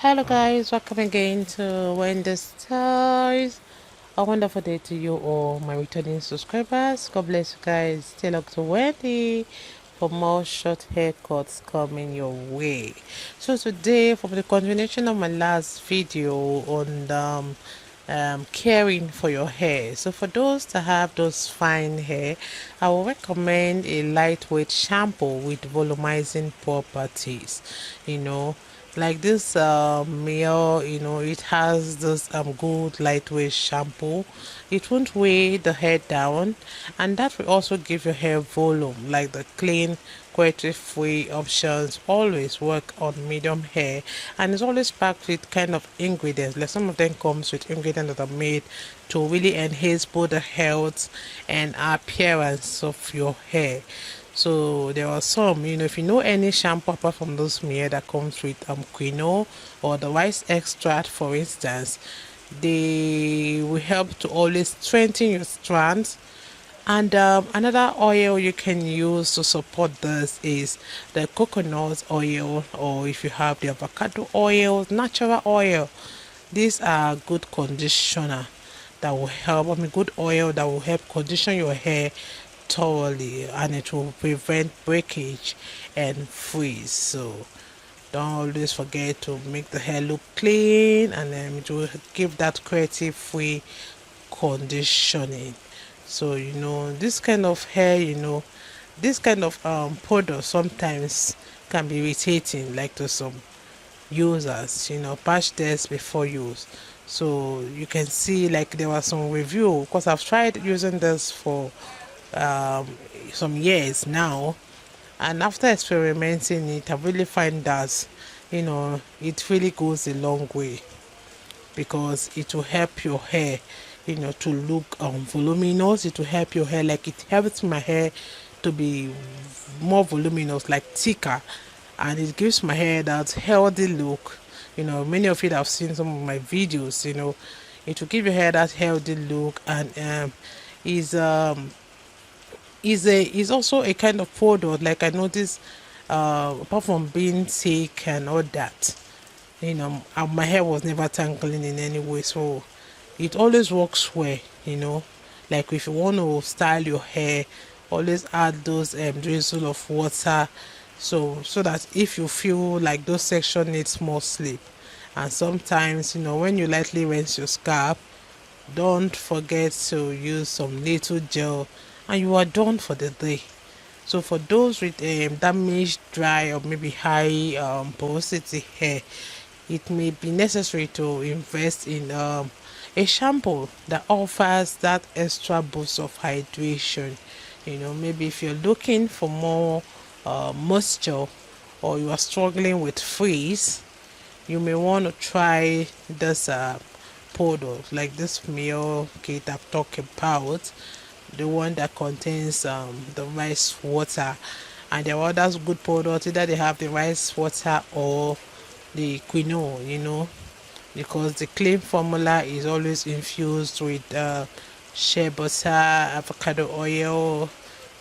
Hello guys, welcome again to Wendy Styles. A wonderful day to you all, my returning subscribers. God bless you guys. Stay locked to Wendy for more short haircuts coming your way. So today, for the continuation of my last video on caring for your hair. So for those that have those fine hair, I will recommend a lightweight shampoo with volumizing properties. Like this MIELLE, it has this good lightweight shampoo. It won't weigh the hair down, and that will also give your hair volume. Like the clean cruelty free options always work on medium hair, and it's always packed with kind of ingredients. Like some of them comes with ingredients that are made to really enhance both the health and appearance of your hair. So there are some, if you know any shampoo apart from those MIELLE that comes with quinoa or the rice extract, for instance, they will help to always strengthen your strands. And another oil you can use to support this is the coconut oil, or if you have the avocado oil, natural oil. These are good conditioner that will help, good oil that will help condition your hair thoroughly, and it will prevent breakage and freeze. So don't always forget to make the hair look clean, and then it will give that creative free conditioning. So this kind of hair, this kind of product sometimes can be irritating, like to some users. Patch this before use. So you can see, like, there was some review, because I've tried using this for some years now, and after experimenting it, I really find that it really goes a long way, because it will help your hair to look voluminous. It will help your hair, like it helps my hair to be more voluminous, like thicker, and it gives my hair that healthy look. Many of you that have seen some of my videos, it will give your hair that healthy look, and is is also a kind of product, like I noticed, apart from being thick and all that, my hair was never tangling in any way, so it always works well. Like if you want to style your hair, always add those drizzle of water, so that if you feel like those section needs more sleep, and sometimes when you lightly rinse your scalp, don't forget to use some little gel, and you are done for the day. So for those with damaged, dry, or maybe high porosity hair, it may be necessary to invest in a shampoo that offers that extra boost of hydration. Maybe if you're looking for more moisture, or you are struggling with frizz, you may want to try this product, like this MIELLE kit I'm talking about, the one that contains the rice water. And there are others good products, either they have the rice water or the quinoa, because the clean formula is always infused with shea butter, avocado oil.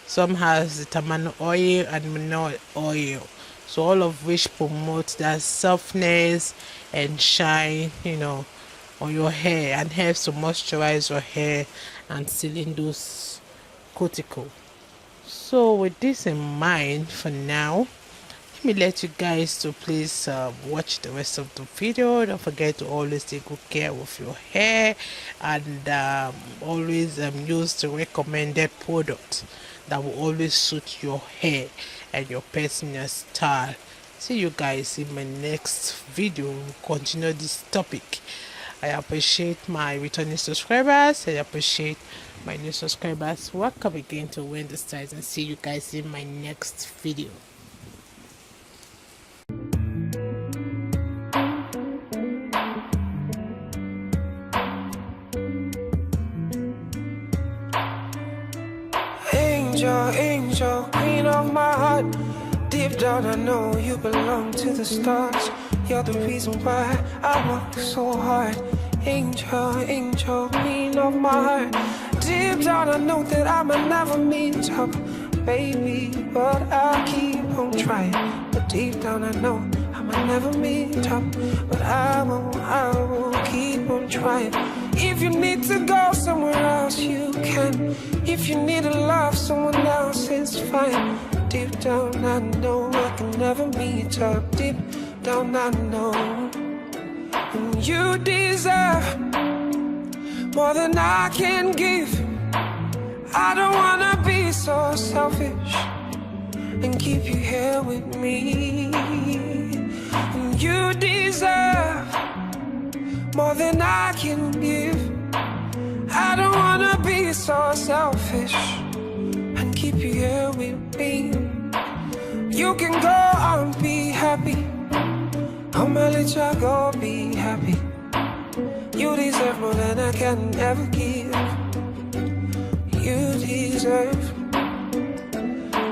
Some has the Tamer oil and mineral oil, so all of which promote that softness and shine, on your hair, and helps to moisturize your hair and sealing those cuticle. So with this in mind, for now, let me let you guys to please watch the rest of the video. Don't forget to always take good care of your hair, and always use the recommended product that will always suit your hair and your personal style. See you guys in my next video. We'll continue this topic. I appreciate my returning subscribers. I appreciate my new subscribers. Welcome again to Wendy Styles, and see you guys in my next video. Angel, angel, queen of my heart. Deep down I know you belong to the stars. You're the reason why I work so hard. Angel, angel, queen of my heart. Deep down I know that I'ma never meet up, baby, but I keep on trying. But deep down I know might never meet up, but I will keep on trying. If you need to go somewhere else, you can. If you need to love someone else, it's fine. Deep down, I know I can never meet up. Deep down, I know. And you deserve more than I can give. I don't wanna be so selfish and keep you here with me. And you deserve more than I can give. I don't wanna be so selfish and keep you here with me. You can go and be happy. I'ma let you go be happy. You deserve more than I can ever give. You deserve.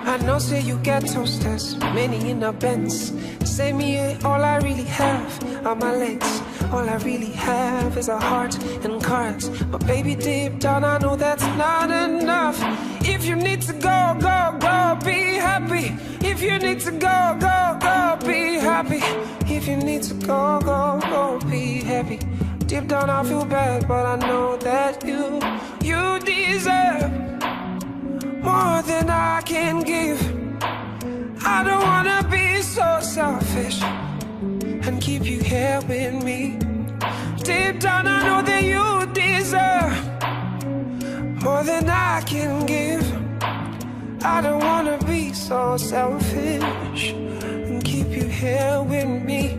I know say you get toasters, many in a Benz. Say me all I really have are my legs. All I really have is a heart and cards. But baby, deep down I know that's not enough. If you need to go, go, go, be happy. If you need to go, go, go, be happy. If you need to go, go, go, be happy. Deep down I feel bad, but I know that you deserve more than I can give. I don't wanna be so selfish and keep you here with me. Deep down I know that you deserve more than I can give. I don't wanna be so selfish and keep you here with me.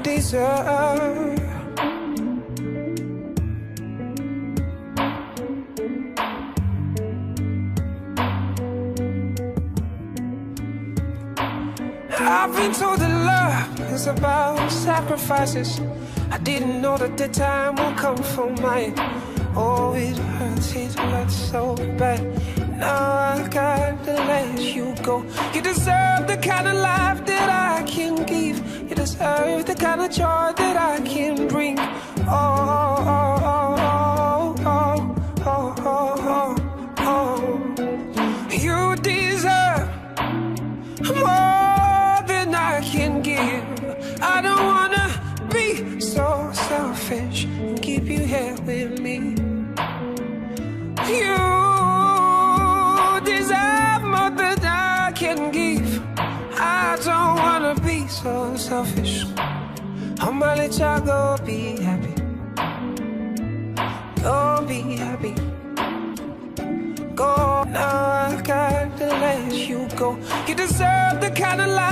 Deserve. I've been told that love is about sacrifices. I didn't know that the time will come for mine. Oh, it hurts so bad. Now I gotta let you go. You deserve the kind of life that I can give. You deserve the kind of joy that I can bring. Oh, oh, oh, oh, oh, oh, oh, oh. You deserve more than I can give. I don't wanna be so selfish and keep you here with me. You deserve more than I can give. I don't wanna be so selfish. I'ma let you go be happy. Go be happy. Go, now I gotta let you go. You deserve the kind of life